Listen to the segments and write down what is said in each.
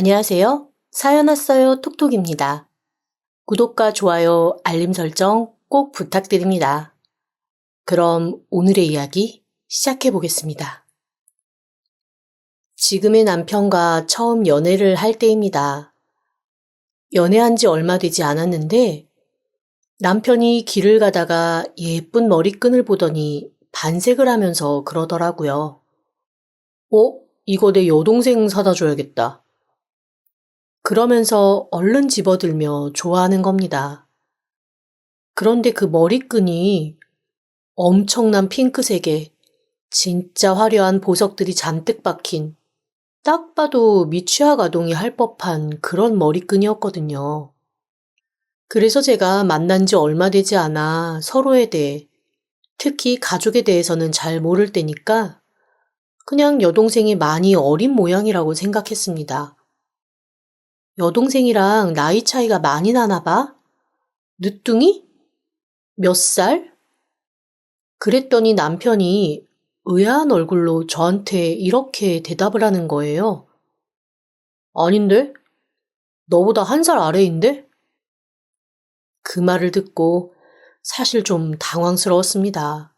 안녕하세요. 사연 왔어요 톡톡입니다. 구독과 좋아요, 알림 설정 꼭 부탁드립니다. 그럼 오늘의 이야기 시작해 보겠습니다. 지금의 남편과 처음 연애를 할 때입니다. 연애한 지 얼마 되지 않았는데 남편이 길을 가다가 예쁜 머리끈을 보더니 반색을 하면서 그러더라고요. 이거 내 여동생 사다 줘야겠다. 그러면서 얼른 집어들며 좋아하는 겁니다. 그런데 그 머리끈이 엄청난 핑크색에 진짜 화려한 보석들이 잔뜩 박힌 딱 봐도 미취학 아동이 할 법한 그런 머리끈이었거든요. 그래서 제가 만난 지 얼마 되지 않아 서로에 대해, 특히 가족에 대해서는 잘 모를 때니까 그냥 여동생이 많이 어린 모양이라고 생각했습니다. 여동생이랑 나이 차이가 많이 나나 봐? 늦둥이? 몇 살? 그랬더니 남편이 의아한 얼굴로 저한테 이렇게 대답을 하는 거예요. 아닌데? 너보다 1살 아래인데? 그 말을 듣고 사실 좀 당황스러웠습니다.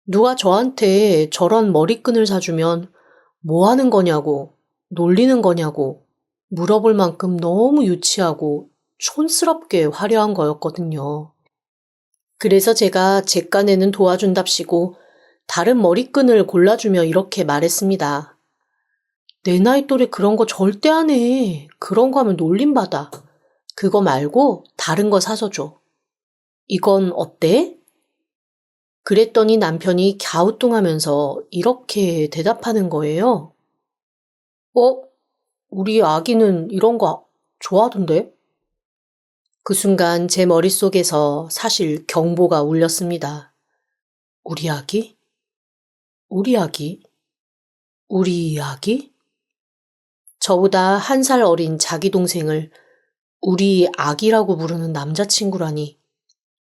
누가 저한테 저런 머리끈을 사주면 뭐 하는 거냐고, 놀리는 거냐고 물어볼 만큼 너무 유치하고 촌스럽게 화려한 거였거든요. 그래서 제가 제 깐에는 도와준답시고 다른 머리끈을 골라주며 이렇게 말했습니다. 내 나이 또래 그런 거 절대 안 해. 그런 거 하면 놀림받아. 그거 말고 다른 거 사서 줘. 이건 어때? 그랬더니 남편이 갸우뚱하면서 이렇게 대답하는 거예요. 어? 우리 아기는 이런 거 좋아하던데? 그 순간 제 머릿속에서 사실 경보가 울렸습니다. 우리 아기? 우리 아기? 우리 아기? 저보다 1살 어린 자기 동생을 우리 아기라고 부르는 남자친구라니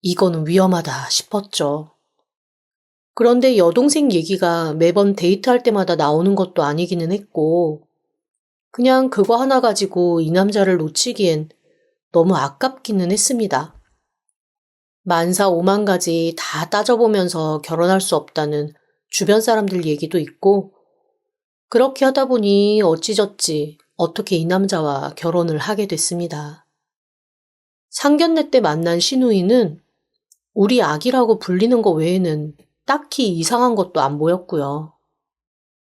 이거는 위험하다 싶었죠. 그런데 여동생 얘기가 매번 데이트할 때마다 나오는 것도 아니기는 했고 그냥 그거 하나 가지고 이 남자를 놓치기엔 너무 아깝기는 했습니다. 만사 오만 가지 다 따져보면서 결혼할 수 없다는 주변 사람들 얘기도 있고 그렇게 하다 보니 어찌저찌 어떻게 이 남자와 결혼을 하게 됐습니다. 상견례 때 만난 시누이는 우리 아기라고 불리는 거 외에는 딱히 이상한 것도 안 보였고요.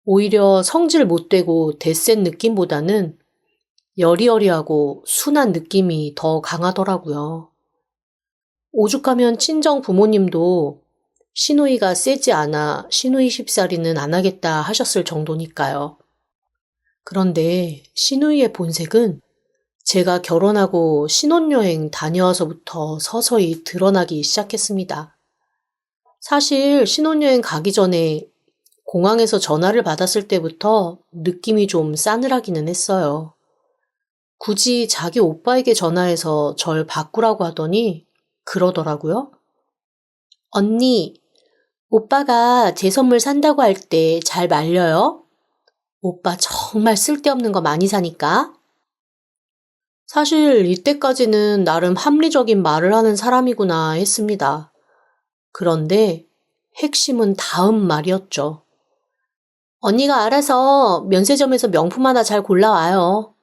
오히려 성질 못되고 대센 느낌보다는 여리여리하고 순한 느낌이 더 강하더라고요. 오죽하면 친정 부모님도 시누이가 세지 않아 시누이 쉽사리는 안 하겠다 하셨을 정도니까요. 그런데 시누이의 본색은 제가 결혼하고 신혼여행 다녀와서부터 서서히 드러나기 시작했습니다. 사실 신혼여행 가기 전에 공항에서 전화를 받았을 때부터 느낌이 좀 싸늘하기는 했어요. 굳이 자기 오빠에게 전화해서 절 바꾸라고 하더니 그러더라고요. 언니, 오빠가 제 선물 산다고 할 때 잘 말려요? 오빠 정말 쓸데없는 거 많이 사니까. 사실 이때까지는 나름 합리적인 말을 하는 사람이구나 했습니다. 그런데 핵심은 다음 말이었죠. 언니가 알아서 면세점에서 명품 하나 잘 골라와요.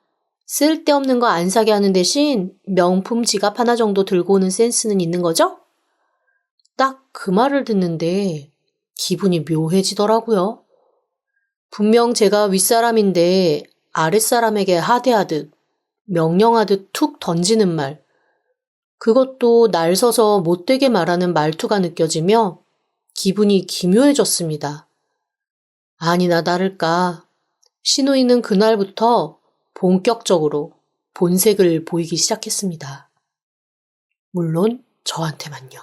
쓸데없는 거 안 사게 하는 대신 명품 지갑 하나 정도 들고 오는 센스는 있는 거죠? 딱 그 말을 듣는데 기분이 묘해지더라고요. 분명 제가 윗사람인데 아랫사람에게 하대하듯 명령하듯 툭 던지는 말. 그것도 날 서서 못되게 말하는 말투가 느껴지며 기분이 기묘해졌습니다. 아니나 다를까 시누이는 그날부터 본격적으로 본색을 보이기 시작했습니다. 물론 저한테만요.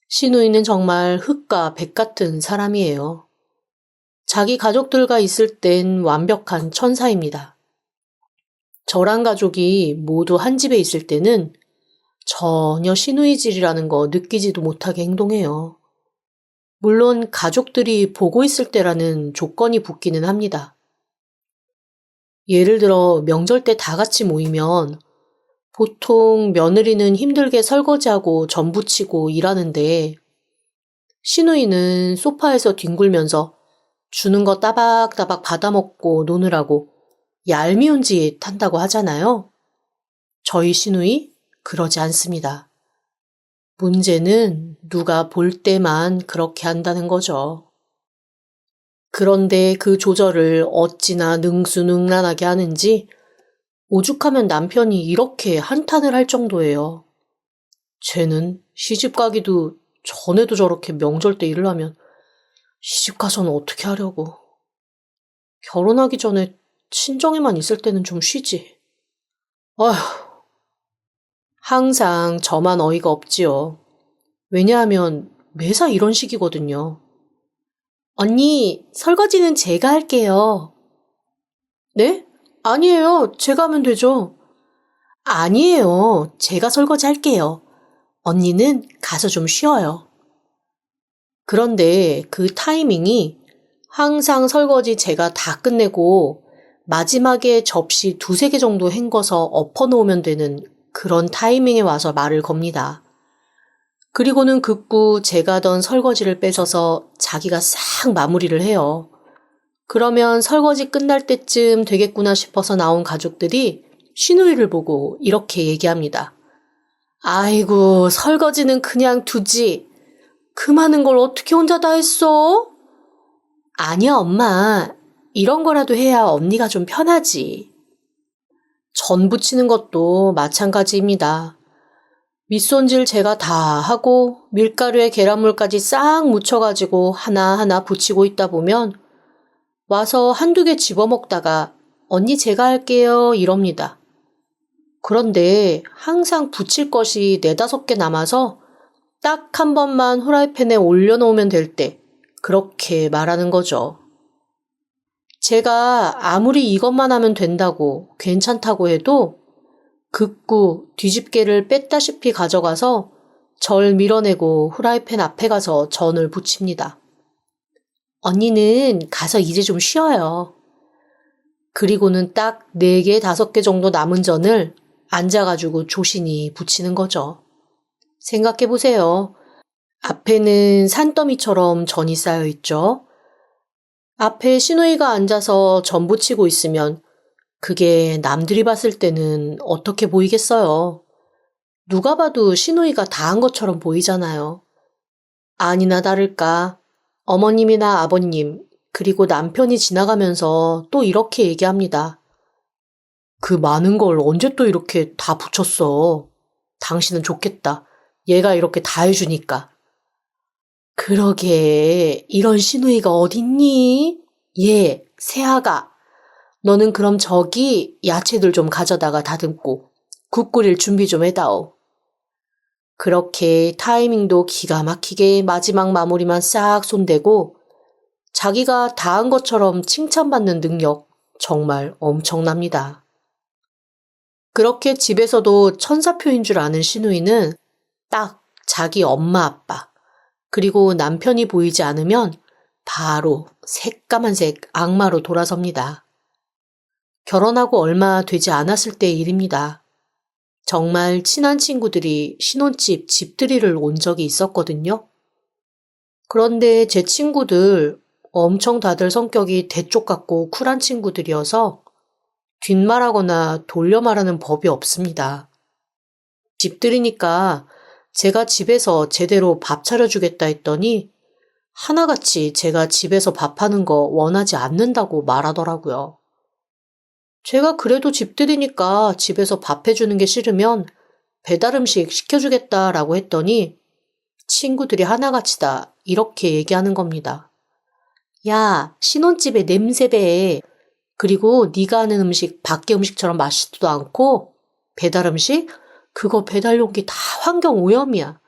시누이는 정말 흙과 백 같은 사람이에요. 자기 가족들과 있을 땐 완벽한 천사입니다. 저랑 가족이 모두 한 집에 있을 때는 전혀 시누이질이라는 거 느끼지도 못하게 행동해요. 물론 가족들이 보고 있을 때라는 조건이 붙기는 합니다. 예를 들어 명절 때 다 같이 모이면 보통 며느리는 힘들게 설거지하고 전 부치고 일하는데 시누이는 소파에서 뒹굴면서 주는 거 따박따박 받아먹고 노느라고 얄미운 짓 한다고 하잖아요. 저희 시누이 그러지 않습니다. 문제는 누가 볼 때만 그렇게 한다는 거죠. 그런데 그 조절을 어찌나 능수능란하게 하는지 오죽하면 남편이 이렇게 한탄을 할 정도예요. 쟤는 시집 가기도 전에도 저렇게 명절 때 일을 하면 시집 가서는 어떻게 하려고. 결혼하기 전에 친정에만 있을 때는 좀 쉬지. 아휴. 항상 저만 어이가 없지요. 왜냐하면 매사 이런 식이거든요. 언니, 설거지는 제가 할게요. 네? 아니에요. 제가 하면 되죠. 아니에요. 제가 설거지 할게요. 언니는 가서 좀 쉬어요. 그런데 그 타이밍이 항상 설거지 제가 다 끝내고 마지막에 접시 2~3개 정도 헹궈서 엎어놓으면 되는 그런 타이밍에 와서 말을 겁니다. 그리고는 극구 제가 하던 설거지를 뺏어서 자기가 싹 마무리를 해요. 그러면 설거지 끝날 때쯤 되겠구나 싶어서 나온 가족들이 시누이를 보고 이렇게 얘기합니다. 아이고, 설거지는 그냥 두지. 그 많은 걸 어떻게 혼자 다 했어? 아니야, 엄마. 이런 거라도 해야 언니가 좀 편하지. 전 부치는 것도 마찬가지입니다. 밑손질 제가 다 하고 밀가루에 계란물까지 싹 묻혀가지고 하나하나 부치고 있다 보면 와서 1~2개 집어먹다가 언니 제가 할게요 이럽니다. 그런데 항상 부칠 것이 4~5개 남아서 딱 한 번만 후라이팬에 올려놓으면 될 때 그렇게 말하는 거죠. 제가 아무리 이것만 하면 된다고 괜찮다고 해도 극구 뒤집개를 뺐다시피 가져가서 절 밀어내고 후라이팬 앞에 가서 전을 부칩니다. 언니는 가서 이제 좀 쉬어요. 그리고는 딱 4개, 5개 정도 남은 전을 앉아가지고 조신히 부치는 거죠. 생각해보세요. 앞에는 산더미처럼 전이 쌓여 있죠. 앞에 시누이가 앉아서 전 부치고 있으면 그게 남들이 봤을 때는 어떻게 보이겠어요? 누가 봐도 시누이가 다 한 것처럼 보이잖아요. 아니나 다를까 어머님이나 아버님 그리고 남편이 지나가면서 또 이렇게 얘기합니다. 그 많은 걸 언제 또 이렇게 다 붙였어? 당신은 좋겠다. 얘가 이렇게 다 해주니까. 그러게 이런 시누이가 어딨니? 얘 새아가. 너는 그럼 저기 야채들 좀 가져다가 다듬고 국 끓일 준비 좀 해다오. 그렇게 타이밍도 기가 막히게 마지막 마무리만 싹 손대고 자기가 다 한 것처럼 칭찬받는 능력 정말 엄청납니다. 그렇게 집에서도 천사표인 줄 아는 시누이는 딱 자기 엄마 아빠 그리고 남편이 보이지 않으면 바로 새까만색 악마로 돌아섭니다. 결혼하고 얼마 되지 않았을 때의 일입니다. 정말 친한 친구들이 신혼집 집들이를 온 적이 있었거든요. 그런데 제 친구들 엄청 다들 성격이 대쪽 같고 쿨한 친구들이어서 뒷말하거나 돌려 말하는 법이 없습니다. 집들이니까 제가 집에서 제대로 밥 차려주겠다 했더니 하나같이 제가 집에서 밥하는 거 원하지 않는다고 말하더라고요. 제가 그래도 집들이니까 집에서 밥 해주는 게 싫으면 배달음식 시켜주겠다라고 했더니 친구들이 하나같이다 이렇게 얘기하는 겁니다. 야, 신혼집에 냄새 배. 그리고 네가 하는 음식 밖에 음식처럼 맛있지도 않고 배달음식? 그거 배달 용기 다 환경 오염이야.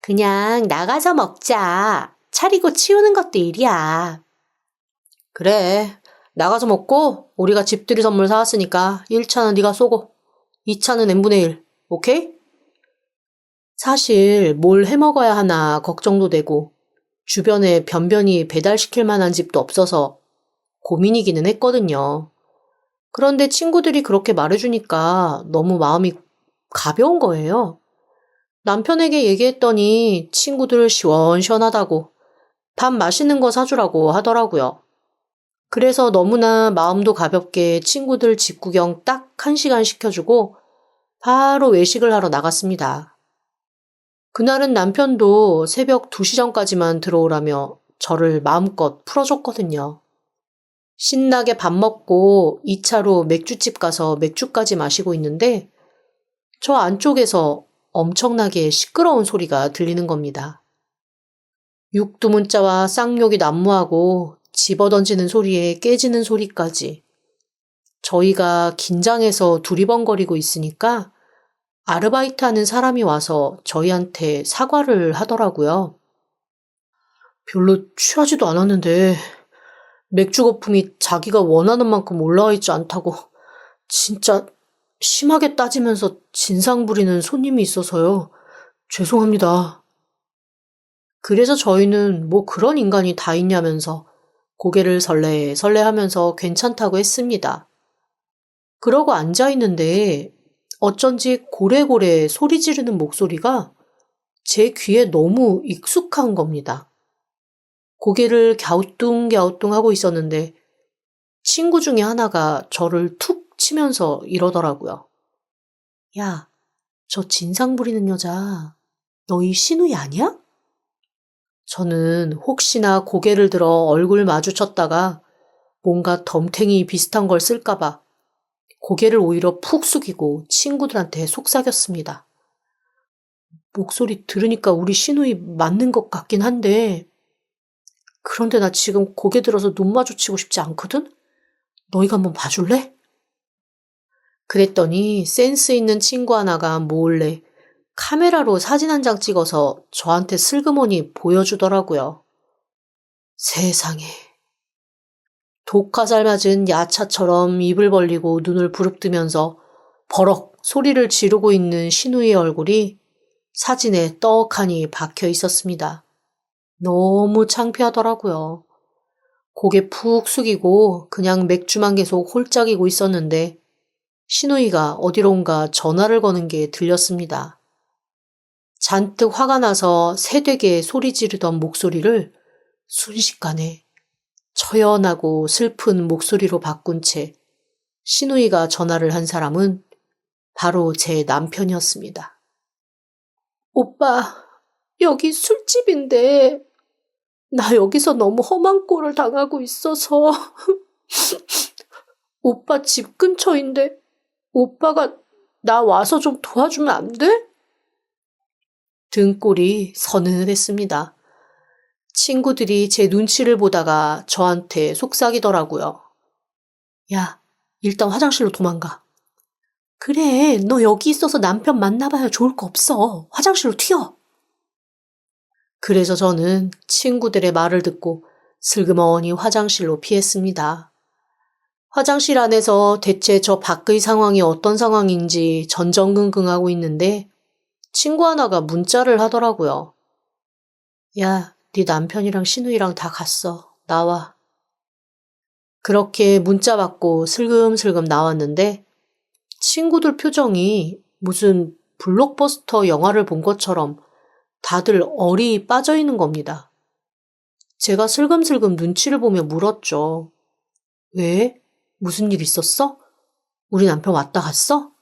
그냥 나가서 먹자. 차리고 치우는 것도 일이야. 그래. 나가서 먹고 우리가 집들이 선물 사왔으니까 1차는 네가 쏘고 2차는 n분의 1. 오케이? 사실 뭘 해먹어야 하나 걱정도 되고 주변에 변변히 배달시킬 만한 집도 없어서 고민이기는 했거든요. 그런데 친구들이 그렇게 말해주니까 너무 마음이 가벼운 거예요. 남편에게 얘기했더니 친구들 시원시원하다고 밥 맛있는 거 사주라고 하더라고요. 그래서 너무나 마음도 가볍게 친구들 집 구경 딱 1시간 시켜주고 바로 외식을 하러 나갔습니다. 그날은 남편도 새벽 2시 전까지만 들어오라며 저를 마음껏 풀어줬거든요. 신나게 밥 먹고 2차로 맥주집 가서 맥주까지 마시고 있는데 저 안쪽에서 엄청나게 시끄러운 소리가 들리는 겁니다. 육두문자와 쌍욕이 난무하고 집어던지는 소리에 깨지는 소리까지. 저희가 긴장해서 두리번거리고 있으니까 아르바이트 하는 사람이 와서 저희한테 사과를 하더라고요. 별로 취하지도 않았는데 맥주 거품이 자기가 원하는 만큼 올라와 있지 않다고 진짜 심하게 따지면서 진상 부리는 손님이 있어서요. 죄송합니다. 그래서 저희는 뭐 그런 인간이 다 있냐면서 고개를 설레설레하면서 괜찮다고 했습니다. 그러고 앉아있는데 어쩐지 고래고래 소리 지르는 목소리가 제 귀에 너무 익숙한 겁니다. 고개를 갸우뚱갸우뚱 하고 있었는데 친구 중에 하나가 저를 툭 치면서 이러더라고요. 야, 저 진상 부리는 여자 너희 신우이 아니야? 저는 혹시나 고개를 들어 얼굴 마주쳤다가 뭔가 덤탱이 비슷한 걸 쓸까봐 고개를 오히려 푹 숙이고 친구들한테 속삭였습니다. 목소리 들으니까 우리 신우이 맞는 것 같긴 한데 그런데 나 지금 고개 들어서 눈 마주치고 싶지 않거든? 너희가 한번 봐줄래? 그랬더니 센스 있는 친구 하나가 몰래 카메라로 사진 한 장 찍어서 저한테 슬그머니 보여주더라고요. 세상에. 독화살 맞은 야차처럼 입을 벌리고 눈을 부릅뜨면서 버럭 소리를 지르고 있는 신우의 얼굴이 사진에 떡하니 박혀 있었습니다. 너무 창피하더라고요. 고개 푹 숙이고 그냥 맥주만 계속 홀짝이고 있었는데 신우이가 어디론가 전화를 거는 게 들렸습니다. 잔뜩 화가 나서 새되게 소리 지르던 목소리를 순식간에 처연하고 슬픈 목소리로 바꾼 채 신우이가 전화를 한 사람은 바로 제 남편이었습니다. 오빠, 여기 술집인데 나 여기서 너무 험한 꼴을 당하고 있어서 오빠 집 근처인데 오빠가 나 와서 좀 도와주면 안 돼? 등골이 서늘했습니다. 친구들이 제 눈치를 보다가 저한테 속삭이더라고요. 야, 일단 화장실로 도망가. 그래, 너 여기 있어서 남편 만나봐야 좋을 거 없어. 화장실로 튀어. 그래서 저는 친구들의 말을 듣고 슬그머니 화장실로 피했습니다. 화장실 안에서 대체 저 밖의 상황이 어떤 상황인지 전전긍긍하고 있는데 친구 하나가 문자를 하더라고요. 야, 네 남편이랑 신우이랑 다 갔어. 나와. 그렇게 문자 받고 슬금슬금 나왔는데 친구들 표정이 무슨 블록버스터 영화를 본 것처럼 다들 얼이 빠져 있는 겁니다. 제가 슬금슬금 눈치를 보며 물었죠. 왜? 무슨 일 있었어? 우리 남편 왔다 갔어?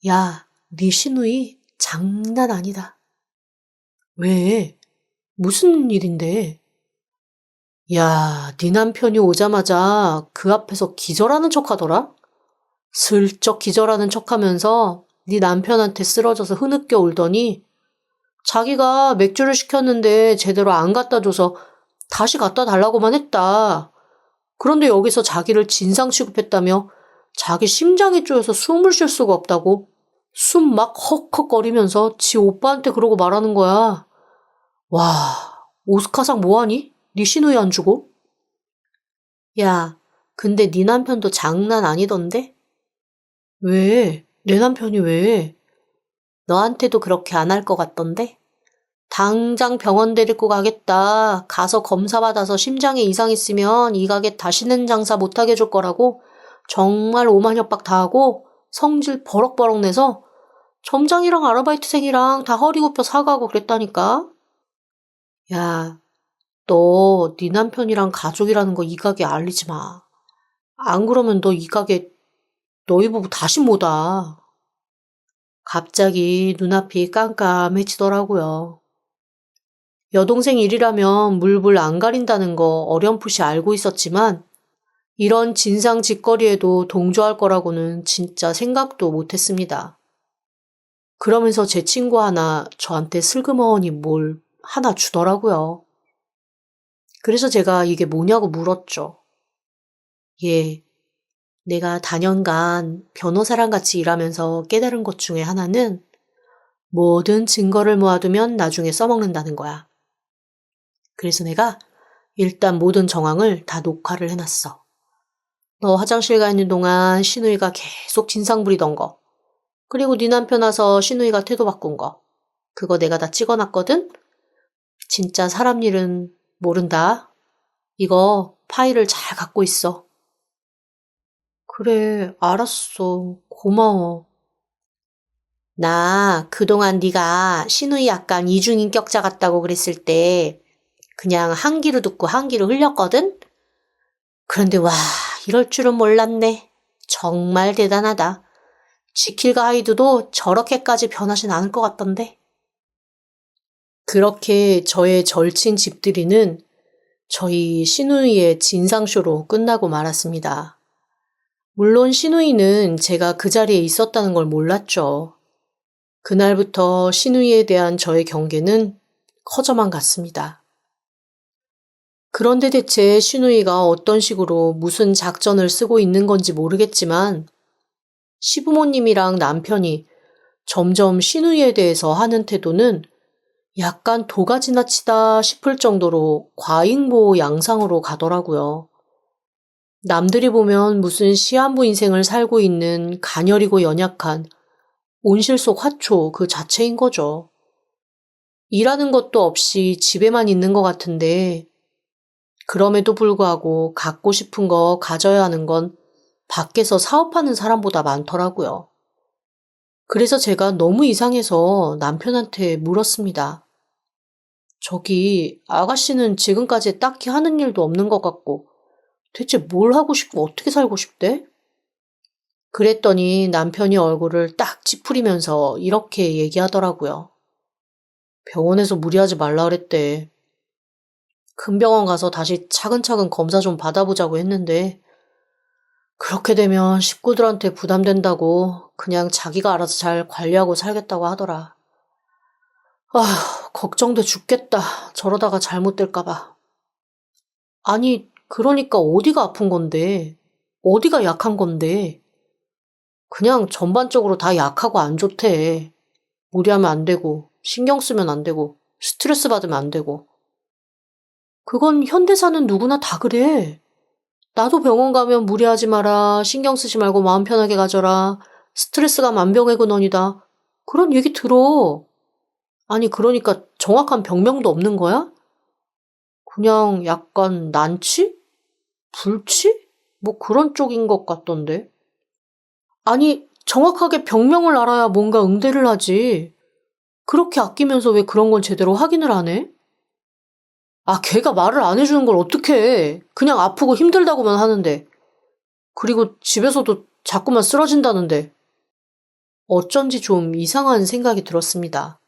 야, 네 신우이 장난 아니다. 왜? 무슨 일인데? 야, 네 남편이 오자마자 그 앞에서 기절하는 척하더라? 슬쩍 기절하는 척하면서 네 남편한테 쓰러져서 흐느껴 울더니 자기가 맥주를 시켰는데 제대로 안 갖다 줘서 다시 갖다 달라고만 했다. 그런데 여기서 자기를 진상 취급했다며 자기 심장이 쪼여서 숨을 쉴 수가 없다고 숨 막 헉헉거리면서 지 오빠한테 그러고 말하는 거야. 와, 오스카상 뭐하니? 네 신우이 안 주고? 야, 근데 네 남편도 장난 아니던데? 왜? 내 남편이 왜? 너한테도 그렇게 안 할 것 같던데? 당장 병원 데리고 가겠다. 가서 검사 받아서 심장에 이상 있으면 이 가게 다시는 장사 못하게 해줄 거라고 정말 오만협박 다 하고 성질 버럭버럭 내서 점장이랑 아르바이트생이랑 다 허리 굽혀 사과하고 그랬다니까. 야, 너 네 남편이랑 가족이라는 거 이 가게에 알리지 마. 안 그러면 너 이 가게 너희 부부 다시 못 와. 갑자기 눈앞이 깜깜해지더라고요. 여동생 일이라면 물불 안 가린다는 거 어렴풋이 알고 있었지만 이런 진상짓거리에도 동조할 거라고는 진짜 생각도 못했습니다. 그러면서 제 친구 하나 저한테 슬그머니 뭘 하나 주더라고요. 그래서 제가 이게 뭐냐고 물었죠. 예, 내가 다년간 변호사랑 같이 일하면서 깨달은 것 중에 하나는 모든 증거를 모아두면 나중에 써먹는다는 거야. 그래서 내가 일단 모든 정황을 다 녹화를 해놨어. 너 화장실 가 있는 동안 신우이가 계속 진상 부리던 거, 그리고 네 남편 와서 신우이가 태도 바꾼 거, 그거 내가 다 찍어놨거든? 진짜 사람 일은 모른다. 이거 파일을 잘 갖고 있어. 그래, 알았어. 고마워. 나 그동안 네가 신우이 약간 이중인격자 같다고 그랬을 때 그냥 한 귀로 듣고 한 귀로 흘렸거든? 그런데 와, 이럴 줄은 몰랐네. 정말 대단하다. 지킬 가이드도 저렇게까지 변하진 않을 것 같던데. 그렇게 저의 절친 집들이는 저희 시누이의 진상쇼로 끝나고 말았습니다. 물론 시누이는 제가 그 자리에 있었다는 걸 몰랐죠. 그날부터 시누이에 대한 저의 경계는 커져만 갔습니다. 그런데 대체 시누이가 어떤 식으로 무슨 작전을 쓰고 있는 건지 모르겠지만 시부모님이랑 남편이 점점 시누이에 대해서 하는 태도는 약간 도가 지나치다 싶을 정도로 과잉보호 양상으로 가더라고요. 남들이 보면 무슨 시한부 인생을 살고 있는 가녀리고 연약한 온실 속 화초 그 자체인 거죠. 일하는 것도 없이 집에만 있는 것 같은데 그럼에도 불구하고 갖고 싶은 거 가져야 하는 건 밖에서 사업하는 사람보다 많더라고요. 그래서 제가 너무 이상해서 남편한테 물었습니다. 저기 아가씨는 지금까지 딱히 하는 일도 없는 것 같고 대체 뭘 하고 싶고 어떻게 살고 싶대? 그랬더니 남편이 얼굴을 딱 찌푸리면서 이렇게 얘기하더라고요. 병원에서 무리하지 말라 그랬대. 큰 병원 가서 다시 차근차근 검사 좀 받아보자고 했는데 그렇게 되면 식구들한테 부담된다고 그냥 자기가 알아서 잘 관리하고 살겠다고 하더라. 아, 걱정돼 죽겠다. 저러다가 잘못될까봐. 아니, 그러니까 어디가 아픈 건데? 어디가 약한 건데? 그냥 전반적으로 다 약하고 안 좋대. 무리하면 안 되고, 신경 쓰면 안 되고, 스트레스 받으면 안 되고. 그건 현대사는 누구나 다 그래. 나도 병원 가면 무리하지 마라, 신경 쓰지 말고 마음 편하게 가져라, 스트레스가 만병의 근원이다. 그런 얘기 들어. 아니, 그러니까 정확한 병명도 없는 거야? 그냥 약간 난치? 불치? 뭐 그런 쪽인 것 같던데. 아니, 정확하게 병명을 알아야 뭔가 응대를 하지. 그렇게 아끼면서 왜 그런 건 제대로 확인을 안 해? 아, 걔가 말을 안 해주는 걸 어떻게 해. 그냥 아프고 힘들다고만 하는데. 그리고 집에서도 자꾸만 쓰러진다는데. 어쩐지 좀 이상한 생각이 들었습니다.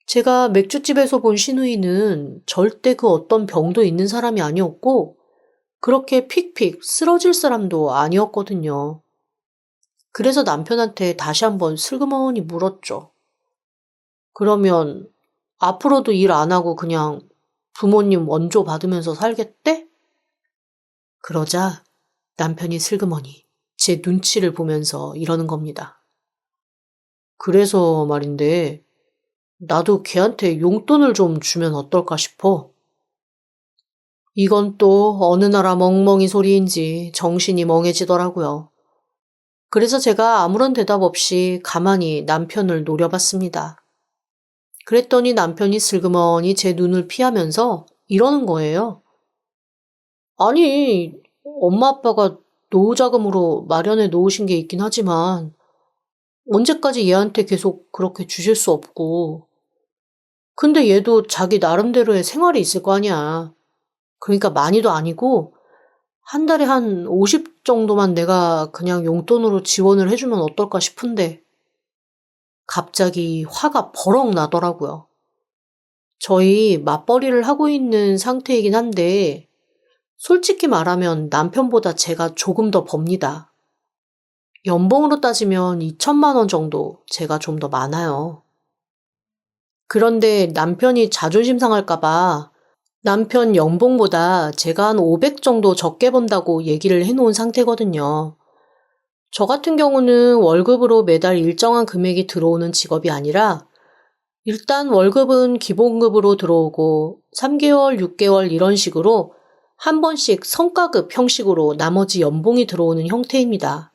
제가 맥주집에서 본 시누이는 절대 그 어떤 병도 있는 사람이 아니었고, 그렇게 픽픽 쓰러질 사람도 아니었거든요. 그래서 남편한테 다시 한번 슬그머니 물었죠. 그러면 앞으로도 일 안 하고 그냥 부모님 원조 받으면서 살겠대? 그러자 남편이 슬그머니 제 눈치를 보면서 이러는 겁니다. 그래서 말인데 나도 걔한테 용돈을 좀 주면 어떨까 싶어. 이건 또 어느 나라 멍멍이 소리인지 정신이 멍해지더라고요. 그래서 제가 아무런 대답 없이 가만히 남편을 노려봤습니다. 그랬더니 남편이 슬그머니 제 눈을 피하면서 이러는 거예요. 아니, 엄마 아빠가 노후자금으로 마련해 놓으신 게 있긴 하지만 언제까지 얘한테 계속 그렇게 주실 수 없고. 근데 얘도 자기 나름대로의 생활이 있을 거 아니야. 그러니까 많이도 아니고 한 달에 한 50 정도만 내가 그냥 용돈으로 지원을 해주면 어떨까 싶은데 갑자기 화가 버럭 나더라고요. 저희 맞벌이를 하고 있는 상태이긴 한데 솔직히 말하면 남편보다 제가 조금 더 법니다. 연봉으로 따지면 2천만 원 정도 제가 좀 더 많아요. 그런데 남편이 자존심 상할까봐 남편 연봉보다 제가 한 500 정도 적게 번다고 얘기를 해놓은 상태거든요. 저 같은 경우는 월급으로 매달 일정한 금액이 들어오는 직업이 아니라 일단 월급은 기본급으로 들어오고 3개월, 6개월 이런 식으로 한 번씩 성과급 형식으로 나머지 연봉이 들어오는 형태입니다.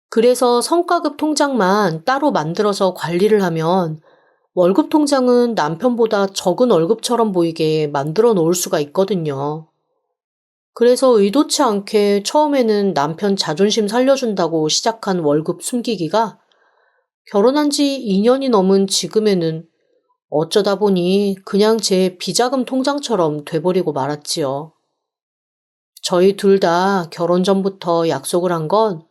그래서 성과급 통장만 따로 만들어서 관리를 하면 월급 통장은 남편보다 적은 월급처럼 보이게 만들어 놓을 수가 있거든요. 그래서 의도치 않게 처음에는 남편 자존심 살려준다고 시작한 월급 숨기기가 결혼한 지 2년이 넘은 지금에는 어쩌다 보니 그냥 제 비자금 통장처럼 돼버리고 말았지요. 저희 둘 다 결혼 전부터 약속을 한 건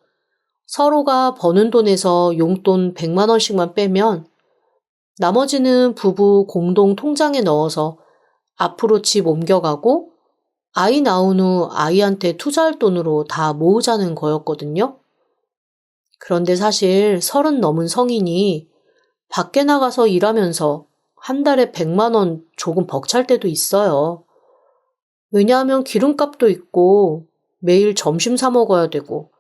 서로가 버는 돈에서 용돈 100만 원씩만 빼면 나머지는 부부 공동 통장에 넣어서 앞으로 집 옮겨가고 아이 낳은 후 아이한테 투자할 돈으로 다 모으자는 거였거든요. 그런데 사실 30 넘은 성인이 밖에 나가서 일하면서 한 달에 100만 원 조금 벅찰 때도 있어요. 왜냐하면 기름값도 있고 매일 점심 사 먹어야 되고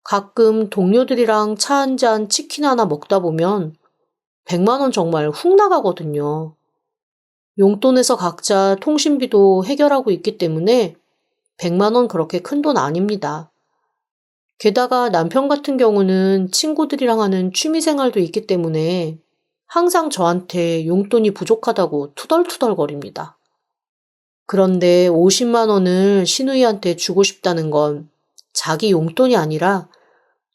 가끔 동료들이랑 차 한 잔 치킨 하나 먹다 보면 100만 원 정말 훅 나가거든요. 용돈에서 각자 통신비도 해결하고 있기 때문에 100만 원 그렇게 큰 돈 아닙니다. 게다가 남편 같은 경우는 친구들이랑 하는 취미생활도 있기 때문에 항상 저한테 용돈이 부족하다고 투덜투덜거립니다. 그런데 50만 원을 시누이한테 주고 싶다는 건 자기 용돈이 아니라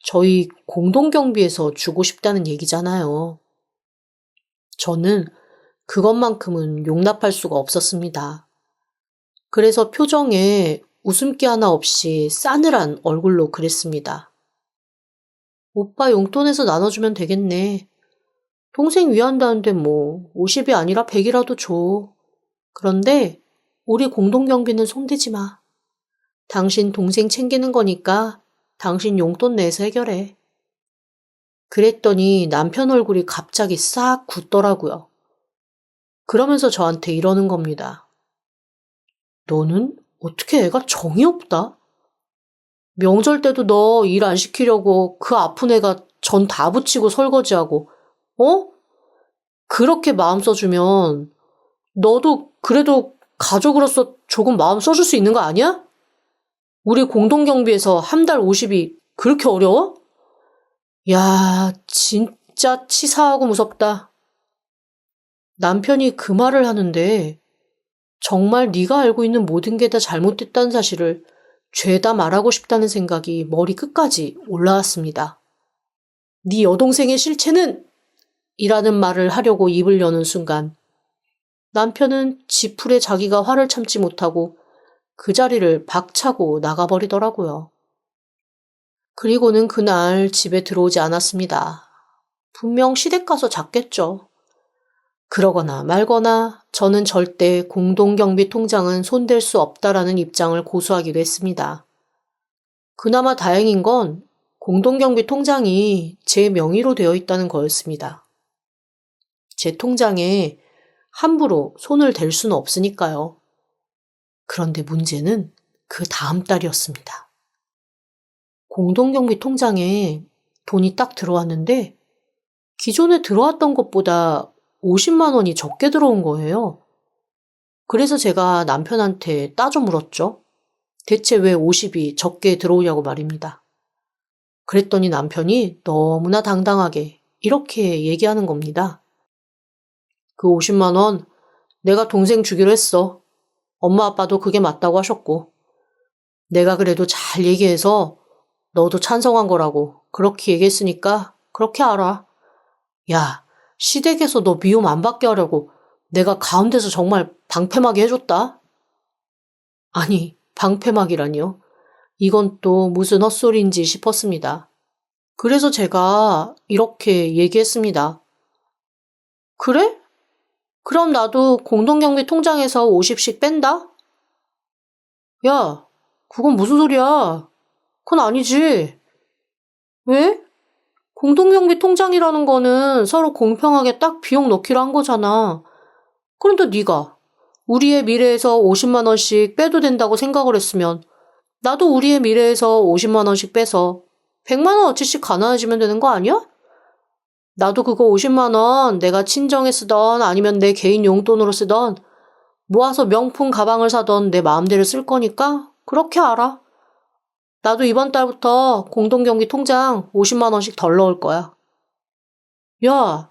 저희 공동경비에서 주고 싶다는 얘기잖아요. 저는 그것만큼은 용납할 수가 없었습니다. 그래서 표정에 웃음기 하나 없이 싸늘한 얼굴로 그랬습니다. 오빠 용돈에서 나눠주면 되겠네. 동생 위한다는데 뭐 50이 아니라 100이라도 줘. 그런데 우리 공동경비는 손대지 마. 당신 동생 챙기는 거니까 당신 용돈 내서 해결해. 그랬더니 남편 얼굴이 갑자기 싹 굳더라고요. 그러면서 저한테 이러는 겁니다. 너는 어떻게 애가 정이 없다? 명절 때도 너 일 안 시키려고 그 아픈 애가 전 다 붙이고 설거지하고, 어? 그렇게 마음 써주면 너도 그래도 가족으로서 조금 마음 써줄 수 있는 거 아니야? 우리 공동경비에서 한 달 50이 그렇게 어려워? 야, 진짜 치사하고 무섭다. 남편이 그 말을 하는데 정말 네가 알고 있는 모든 게 다 잘못됐다는 사실을 죄다 말하고 싶다는 생각이 머리 끝까지 올라왔습니다. 네 여동생의 실체는? 이라는 말을 하려고 입을 여는 순간 남편은 지풀에 자기가 화를 참지 못하고 그 자리를 박차고 나가버리더라고요. 그리고는 그날 집에 들어오지 않았습니다. 분명 시댁 가서 잤겠죠. 그러거나 말거나 저는 절대 공동경비 통장은 손댈 수 없다라는 입장을 고수하기로 했습니다. 그나마 다행인 건 공동경비 통장이 제 명의로 되어 있다는 거였습니다. 제 통장에 함부로 손을 댈 수는 없으니까요. 그런데 문제는 그 다음 달이었습니다. 공동경비 통장에 돈이 딱 들어왔는데 기존에 들어왔던 것보다 50만 원이 적게 들어온 거예요. 그래서 제가 남편한테 따져 물었죠. 대체 왜 50이 적게 들어오냐고 말입니다. 그랬더니 남편이 너무나 당당하게 이렇게 얘기하는 겁니다. 그 50만 원 내가 동생 주기로 했어. 엄마 아빠도 그게 맞다고 하셨고. 내가 그래도 잘 얘기해서 너도 찬성한 거라고 그렇게 얘기했으니까 그렇게 알아. 야, 시댁에서 너 미움 안 받게 하려고 내가 가운데서 정말 방패막이 해줬다. 아니, 방패막이라니요? 이건 또 무슨 헛소리인지 싶었습니다. 그래서 제가 이렇게 얘기했습니다. 그래? 그럼 나도 공동경비 통장에서 50씩 뺀다? 야, 그건 무슨 소리야? 그건 아니지. 왜? 공동경비 통장이라는 거는 서로 공평하게 딱 비용 넣기로 한 거잖아. 그런데 네가 우리의 미래에서 50만 원씩 빼도 된다고 생각을 했으면 나도 우리의 미래에서 50만 원씩 빼서 100만 원어치씩 가난해지면 되는 거 아니야? 나도 그거 50만 원 내가 친정에 쓰던 아니면 내 개인 용돈으로 쓰던 모아서 명품 가방을 사던 내 마음대로 쓸 거니까 그렇게 알아. 나도 이번 달부터 공동경비 통장 50만 원씩 덜 넣을 거야. 야,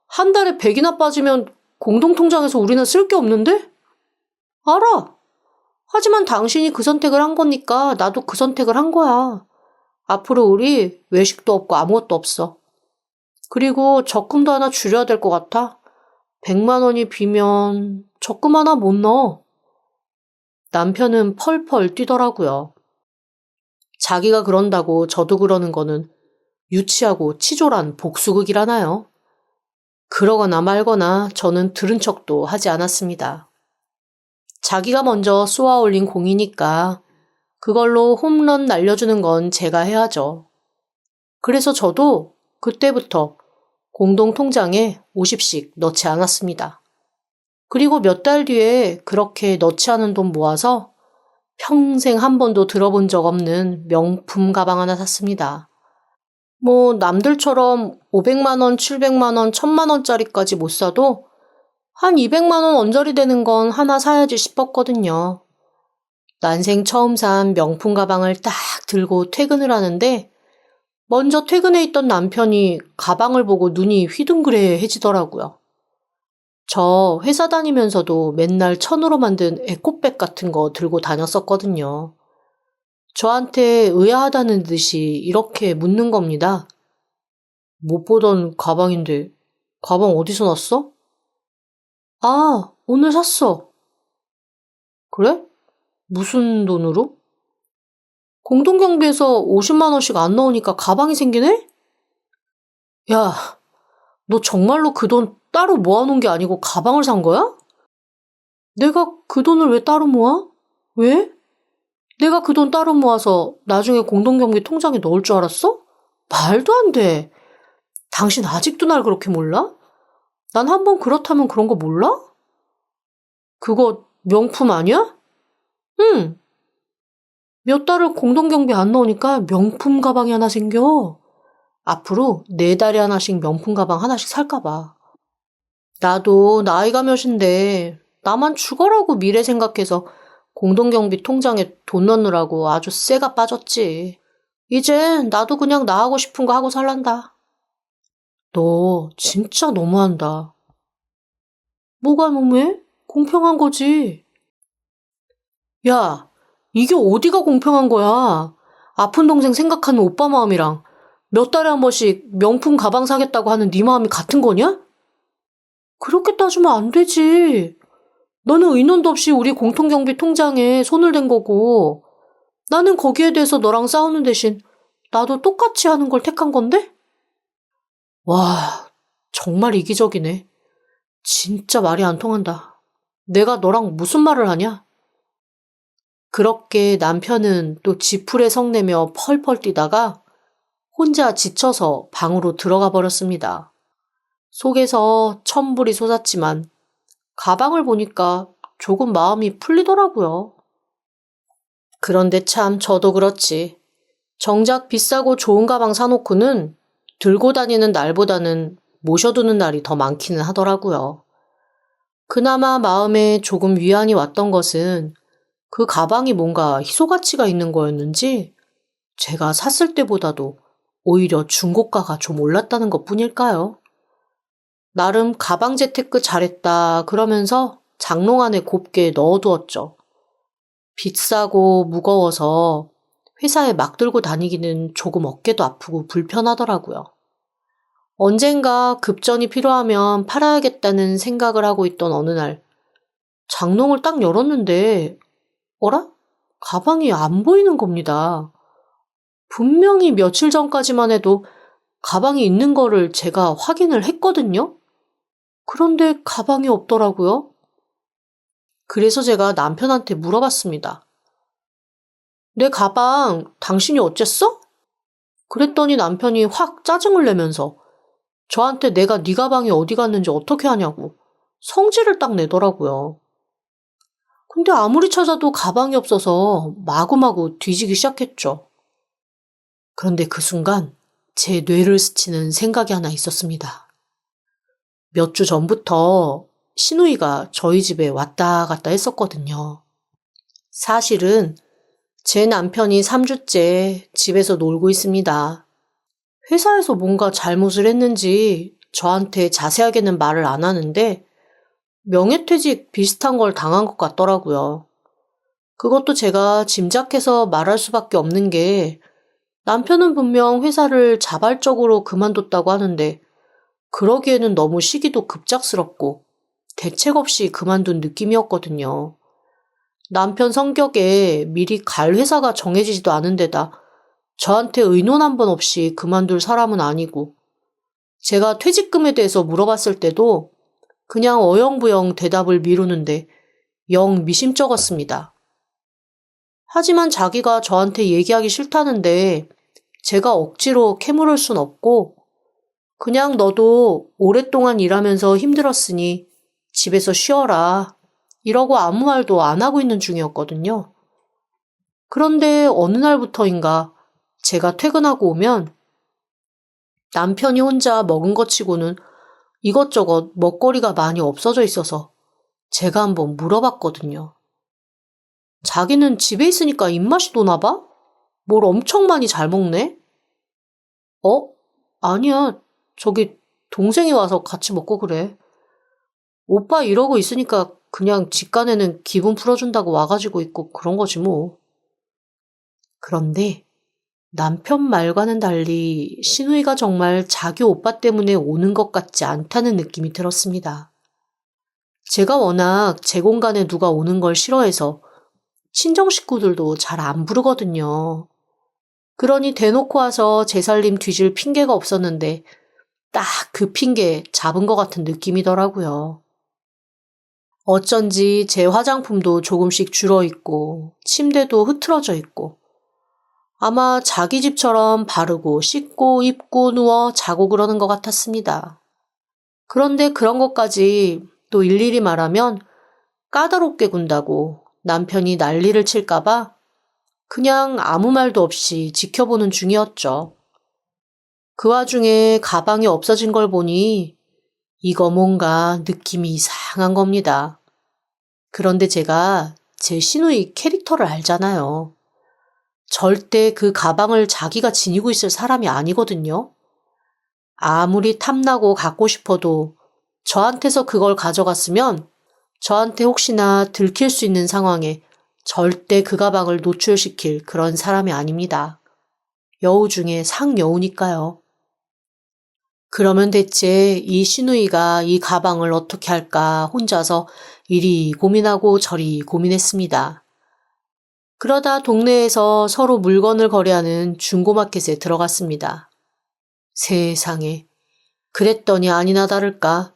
한 달에 100이나 빠지면 공동통장에서 우리는 쓸 게 없는데? 알아. 하지만 당신이 그 선택을 한 거니까 나도 그 선택을 한 거야. 앞으로 우리 외식도 없고 아무것도 없어. 그리고 적금도 하나 줄여야 될 것 같아. 100만 원이 비면 적금 하나 못 넣어. 남편은 펄펄 뛰더라고요. 자기가 그런다고 저도 그러는 거는 유치하고 치졸한 복수극이라나요? 그러거나 말거나 저는 들은 척도 하지 않았습니다. 자기가 먼저 쏘아 올린 공이니까 그걸로 홈런 날려주는 건 제가 해야죠. 그래서 저도 그때부터 공동통장에 50씩 넣지 않았습니다. 그리고 몇 달 뒤에 그렇게 넣지 않은 돈 모아서 평생 한 번도 들어본 적 없는 명품 가방 하나 샀습니다. 뭐 남들처럼 500만 원, 700만 원, 1000만 원짜리까지 못 사도 한 200만 원 언저리 되는 건 하나 사야지 싶었거든요. 난생 처음 산 명품 가방을 딱 들고 퇴근을 하는데 먼저 퇴근해 있던 남편이 가방을 보고 눈이 휘둥그레해지더라고요. 저 회사 다니면서도 맨날 천으로 만든 에코백 같은 거 들고 다녔었거든요. 저한테 의아하다는 듯이 이렇게 묻는 겁니다. 못 보던 가방인데 가방 어디서 났어? 아, 오늘 샀어. 그래? 무슨 돈으로? 공동경비에서 50만 원씩 안 넣으니까 가방이 생기네? 야, 너 정말로 그 돈 따로 모아놓은 게 아니고 가방을 산 거야? 내가 그 돈을 왜 따로 모아? 왜? 내가 그 돈 따로 모아서 나중에 공동경비 통장에 넣을 줄 알았어? 말도 안 돼. 당신 아직도 날 그렇게 몰라? 난 한번 그렇다면 그런 거 몰라? 그거 명품 아니야? 응. 몇 달을 공동경비 안 넣으니까 명품 가방이 하나 생겨. 앞으로 4달에 하나씩 명품 가방 하나씩 살까 봐. 나도 나이가 몇인데 나만 죽어라고 미래 생각해서 공동경비 통장에 돈 넣느라고 아주 쇠가 빠졌지. 이제 나도 그냥 나 하고 싶은 거 하고 살란다. 너 진짜 너무한다. 뭐가 너무해? 공평한 거지. 야, 이게 어디가 공평한 거야? 아픈 동생 생각하는 오빠 마음이랑 몇 달에 한 번씩 명품 가방 사겠다고 하는 네 마음이 같은 거냐? 그렇게 따지면 안 되지. 너는 의논도 없이 우리 공통경비 통장에 손을 댄 거고 나는 거기에 대해서 너랑 싸우는 대신 나도 똑같이 하는 걸 택한 건데? 와, 정말 이기적이네. 진짜 말이 안 통한다. 내가 너랑 무슨 말을 하냐? 그렇게 남편은 또 지풀에 성내며 펄펄 뛰다가 혼자 지쳐서 방으로 들어가 버렸습니다. 속에서 천불이 솟았지만 가방을 보니까 조금 마음이 풀리더라고요. 그런데 참 저도 그렇지. 정작 비싸고 좋은 가방 사놓고는 들고 다니는 날보다는 모셔두는 날이 더 많기는 하더라고요. 그나마 마음에 조금 위안이 왔던 것은 그 가방이 뭔가 희소가치가 있는 거였는지 제가 샀을 때보다도 오히려 중고가가 좀 올랐다는 것 뿐일까요? 나름 가방 재테크 잘했다 그러면서 장롱 안에 곱게 넣어두었죠. 비싸고 무거워서 회사에 막 들고 다니기는 조금 어깨도 아프고 불편하더라고요. 언젠가 급전이 필요하면 팔아야겠다는 생각을 하고 있던 어느 날, 장롱을 딱 열었는데, 어라? 가방이 안 보이는 겁니다. 분명히 며칠 전까지만 해도 가방이 있는 거를 제가 확인을 했거든요? 그런데 가방이 없더라고요. 그래서 제가 남편한테 물어봤습니다. 내 가방 당신이 어쨌어? 그랬더니 남편이 확 짜증을 내면서 저한테 내가 네 가방이 어디 갔는지 어떻게 하냐고 성질을 딱 내더라고요. 근데 아무리 찾아도 가방이 없어서 마구마구 뒤지기 시작했죠. 그런데 그 순간 제 뇌를 스치는 생각이 하나 있었습니다. 몇 주 전부터 시누이가 저희 집에 왔다 갔다 했었거든요. 사실은 제 남편이 3주째 집에서 놀고 있습니다. 회사에서 뭔가 잘못을 했는지 저한테 자세하게는 말을 안 하는데 명예퇴직 비슷한 걸 당한 것 같더라고요. 그것도 제가 짐작해서 말할 수밖에 없는 게 남편은 분명 회사를 자발적으로 그만뒀다고 하는데 그러기에는 너무 시기도 급작스럽고 대책 없이 그만둔 느낌이었거든요. 남편 성격에 미리 갈 회사가 정해지지도 않은 데다 저한테 의논 한 번 없이 그만둘 사람은 아니고 제가 퇴직금에 대해서 물어봤을 때도 그냥 어영부영 대답을 미루는데 영 미심쩍었습니다. 하지만 자기가 저한테 얘기하기 싫다는데 제가 억지로 캐물을 순 없고 그냥 너도 오랫동안 일하면서 힘들었으니 집에서 쉬어라 이러고 아무 말도 안 하고 있는 중이었거든요. 그런데 어느 날부터인가 제가 퇴근하고 오면 남편이 혼자 먹은 것 치고는 이것저것 먹거리가 많이 없어져 있어서 제가 한번 물어봤거든요. 자기는 집에 있으니까 입맛이 도나 봐? 뭘 엄청 많이 잘 먹네? 아니야. 저기 동생이 와서 같이 먹고 그래. 오빠 이러고 있으니까 그냥 집간에는 기분 풀어준다고 와가지고 있고 그런 거지 뭐. 그런데 남편 말과는 달리 시누이가 정말 자기 오빠 때문에 오는 것 같지 않다는 느낌이 들었습니다. 제가 워낙 제 공간에 누가 오는 걸 싫어해서 친정 식구들도 잘 안 부르거든요. 그러니 대놓고 와서 제 살림 뒤질 핑계가 없었는데 딱 그 핑계 잡은 것 같은 느낌이더라고요. 어쩐지 제 화장품도 조금씩 줄어있고 침대도 흐트러져 있고 아마 자기 집처럼 바르고 씻고 입고 누워 자고 그러는 것 같았습니다. 그런데 그런 것까지 또 일일이 말하면 까다롭게 군다고 남편이 난리를 칠까봐 그냥 아무 말도 없이 지켜보는 중이었죠. 그 와중에 가방이 없어진 걸 보니 이거 뭔가 느낌이 이상한 겁니다. 그런데 제가 제 시누이 캐릭터를 알잖아요. 절대 그 가방을 자기가 지니고 있을 사람이 아니거든요. 아무리 탐나고 갖고 싶어도 저한테서 그걸 가져갔으면 저한테 혹시나 들킬 수 있는 상황에 절대 그 가방을 노출시킬 그런 사람이 아닙니다. 여우 중에 상여우니까요. 그러면 대체 이 시누이가 이 가방을 어떻게 할까 혼자서 이리 고민하고 저리 고민했습니다. 그러다 동네에서 서로 물건을 거래하는 중고마켓에 들어갔습니다. 세상에. 그랬더니 아니나 다를까.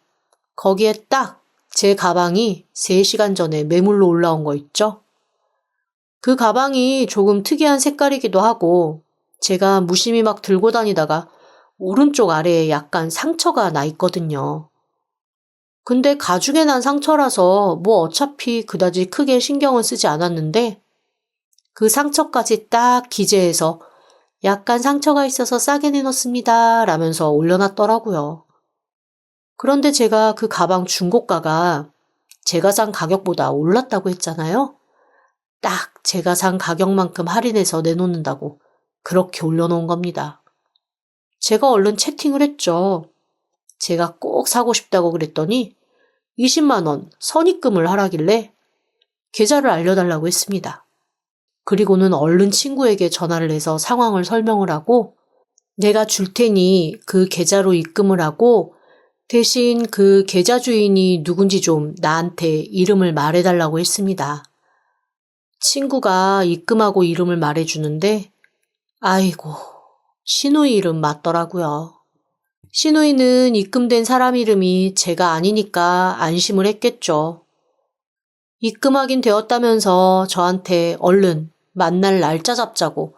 거기에 딱 제 가방이 3시간 전에 매물로 올라온 거 있죠? 그 가방이 조금 특이한 색깔이기도 하고 제가 무심히 막 들고 다니다가 오른쪽 아래에 약간 상처가 나 있거든요. 근데 가죽에 난 상처라서 뭐 어차피 그다지 크게 신경은 쓰지 않았는데 그 상처까지 딱 기재해서 약간 상처가 있어서 싸게 내놓습니다 라면서 올려놨더라고요. 그런데 제가 그 가방 중고가가 제가 산 가격보다 올랐다고 했잖아요. 딱 제가 산 가격만큼 할인해서 내놓는다고 그렇게 올려놓은 겁니다. 제가 얼른 채팅을 했죠. 제가 꼭 사고 싶다고 그랬더니 20만 원 선입금을 하라길래 계좌를 알려달라고 했습니다. 그리고는 얼른 친구에게 전화를 해서 상황을 설명을 하고 내가 줄 테니 그 계좌로 입금을 하고 대신 그 계좌 주인이 누군지 좀 나한테 이름을 말해달라고 했습니다. 친구가 입금하고 이름을 말해주는데 아이고, 시누이 이름 맞더라고요. 시누이는 입금된 사람 이름이 제가 아니니까 안심을 했겠죠. 입금하긴 되었다면서 저한테 얼른 만날 날짜 잡자고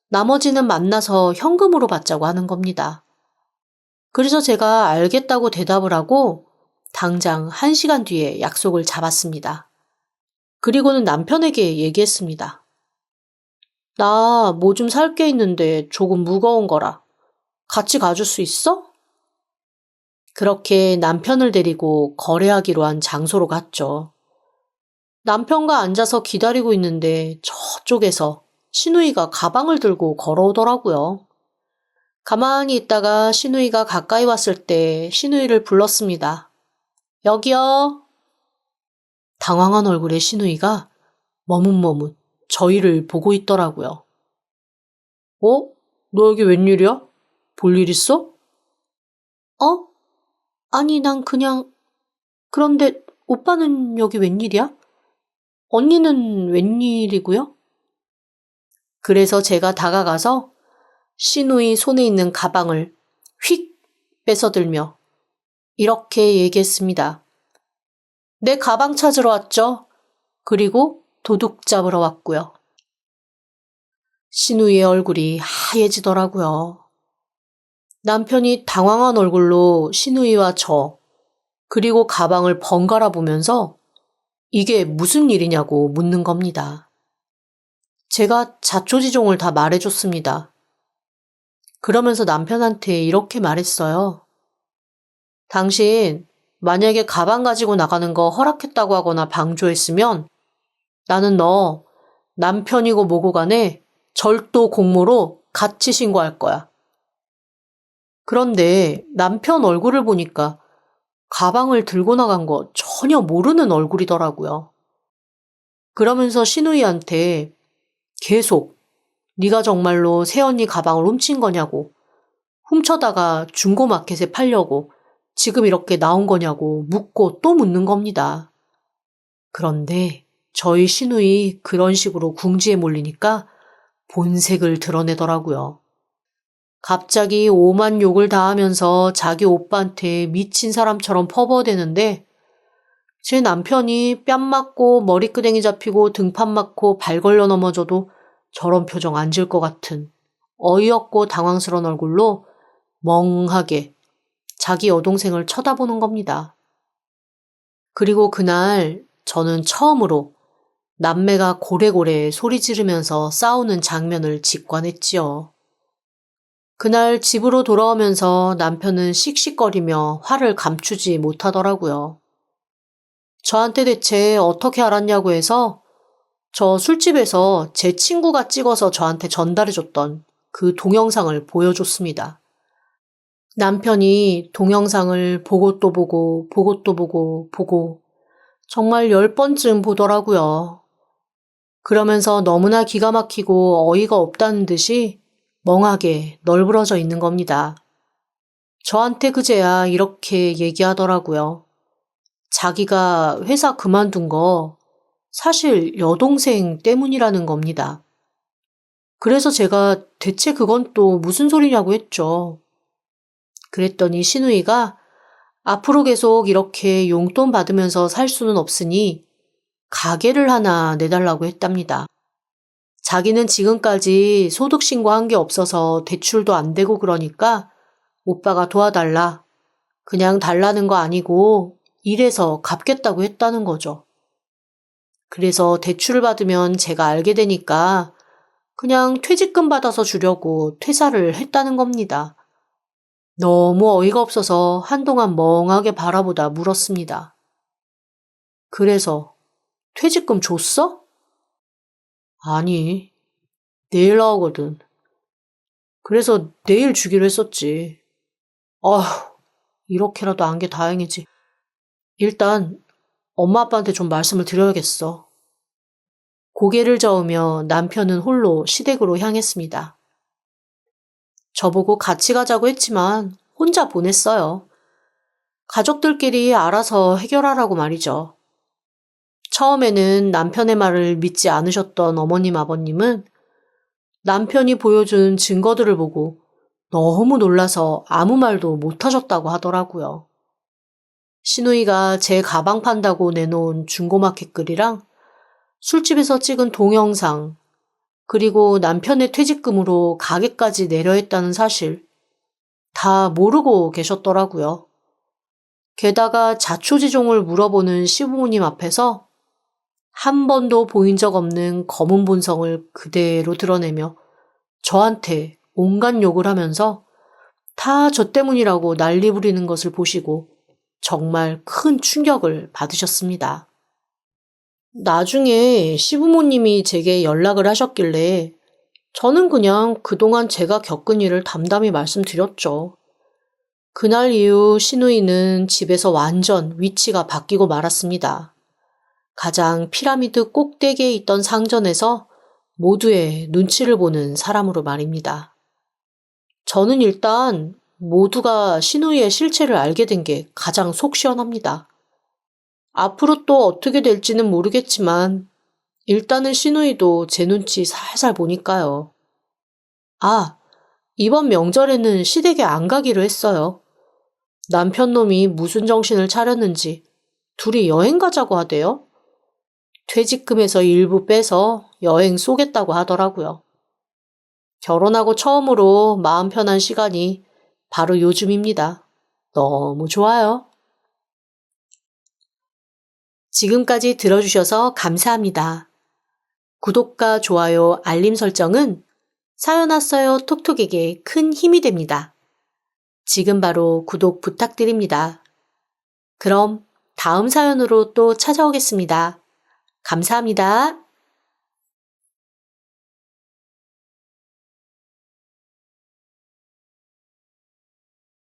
나머지는 만나서 현금으로 받자고 하는 겁니다. 그래서 제가 알겠다고 대답을 하고 당장 1시간 뒤에 약속을 잡았습니다. 그리고는 남편에게 얘기했습니다. 나 뭐 좀 살 게 있는데 조금 무거운 거라. 같이 가줄 수 있어? 그렇게 남편을 데리고 거래하기로 한 장소로 갔죠. 남편과 앉아서 기다리고 있는데 저쪽에서 시누이가 가방을 들고 걸어오더라고요. 가만히 있다가 시누이가 가까이 왔을 때 시누이를 불렀습니다. 여기요. 당황한 얼굴의 시누이가 머뭇머뭇 저희를 보고 있더라고요. 어? 너 여기 웬일이야? 볼 일 있어? 어? 아니, 난 그냥... 그런데 오빠는 여기 웬일이야? 언니는 웬일이고요? 그래서 제가 다가가서 시누이 손에 있는 가방을 휙 뺏어들며 이렇게 얘기했습니다. 내 가방 찾으러 왔죠? 그리고 도둑 잡으러 왔고요. 시누이의 얼굴이 하얘지더라고요. 남편이 당황한 얼굴로 시누이와 저, 그리고 가방을 번갈아 보면서 이게 무슨 일이냐고 묻는 겁니다. 제가 자초지종을 다 말해줬습니다. 그러면서 남편한테 이렇게 말했어요. 당신 만약에 가방 가지고 나가는 거 허락했다고 하거나 방조했으면 나는 너 남편이고 뭐고 간에 절도 공모로 같이 신고할 거야. 그런데 남편 얼굴을 보니까 가방을 들고 나간 거 전혀 모르는 얼굴이더라고요. 그러면서 시누이한테 계속 네가 정말로 새언니 가방을 훔친 거냐고, 훔쳐다가 중고마켓에 팔려고 지금 이렇게 나온 거냐고 묻고 또 묻는 겁니다. 그런데 저희 시누이 그런 식으로 궁지에 몰리니까 본색을 드러내더라고요. 갑자기 오만 욕을 다 하면서 자기 오빠한테 미친 사람처럼 퍼부어대는데 제 남편이 뺨 맞고 머리끄댕이 잡히고 등판 맞고 발 걸려 넘어져도 저런 표정 안 질 것 같은 어이없고 당황스러운 얼굴로 멍하게 자기 여동생을 쳐다보는 겁니다. 그리고 그날 저는 처음으로 남매가 고래고래 소리 지르면서 싸우는 장면을 직관했지요. 그날 집으로 돌아오면서 남편은 씩씩거리며 화를 감추지 못하더라고요. 저한테 대체 어떻게 알았냐고 해서 저 술집에서 제 친구가 찍어서 저한테 전달해줬던 그 동영상을 보여줬습니다. 남편이 동영상을 보고 또 보고 보고 또 보고 정말 10번쯤 보더라고요. 그러면서 너무나 기가 막히고 어이가 없다는 듯이 멍하게 널브러져 있는 겁니다. 저한테 그제야 이렇게 얘기하더라고요. 자기가 회사 그만둔 거 사실 여동생 때문이라는 겁니다. 그래서 제가 대체 그건 또 무슨 소리냐고 했죠. 그랬더니 시누이가 앞으로 계속 이렇게 용돈 받으면서 살 수는 없으니 가게를 하나 내달라고 했답니다. 자기는 지금까지 소득 신고한 게 없어서 대출도 안 되고 그러니까 오빠가 도와달라. 그냥 달라는 거 아니고 일해서 갚겠다고 했다는 거죠. 그래서 대출을 받으면 제가 알게 되니까 그냥 퇴직금 받아서 주려고 퇴사를 했다는 겁니다. 너무 어이가 없어서 한동안 멍하게 바라보다 물었습니다. 그래서 퇴직금 줬어? 아니, 내일 나오거든. 그래서 내일 주기로 했었지. 아휴, 이렇게라도 안 게 다행이지. 일단 엄마 아빠한테 좀 말씀을 드려야겠어. 고개를 저으며 남편은 홀로 시댁으로 향했습니다. 저보고 같이 가자고 했지만 혼자 보냈어요. 가족들끼리 알아서 해결하라고 말이죠. 처음에는 남편의 말을 믿지 않으셨던 어머님, 아버님은 남편이 보여준 증거들을 보고 너무 놀라서 아무 말도 못하셨다고 하더라고요. 시누이가 제 가방 판다고 내놓은 중고마켓 글이랑 술집에서 찍은 동영상, 그리고 남편의 퇴직금으로 가게까지 내려했다는 사실 다 모르고 계셨더라고요. 게다가 자초지종을 물어보는 시부모님 앞에서 한 번도 보인 적 없는 검은 본성을 그대로 드러내며 저한테 온갖 욕을 하면서 다 저 때문이라고 난리 부리는 것을 보시고 정말 큰 충격을 받으셨습니다. 나중에 시부모님이 제게 연락을 하셨길래 저는 그냥 그동안 제가 겪은 일을 담담히 말씀드렸죠. 그날 이후 시누이는 집에서 완전 위치가 바뀌고 말았습니다. 가장 피라미드 꼭대기에 있던 상전에서 모두의 눈치를 보는 사람으로 말입니다. 저는 일단 모두가 시누이의 실체를 알게 된 게 가장 속 시원합니다. 앞으로 또 어떻게 될지는 모르겠지만 일단은 시누이도 제 눈치 살살 보니까요. 아, 이번 명절에는 시댁에 안 가기로 했어요. 남편 놈이 무슨 정신을 차렸는지 둘이 여행 가자고 하대요. 퇴직금에서 일부 빼서 여행 쏘겠다고 하더라고요. 결혼하고 처음으로 마음 편한 시간이 바로 요즘입니다. 너무 좋아요. 지금까지 들어주셔서 감사합니다. 구독과 좋아요, 알림 설정은 사연 왔어요 톡톡에게 큰 힘이 됩니다. 지금 바로 구독 부탁드립니다. 그럼 다음 사연으로 또 찾아오겠습니다. 감사합니다.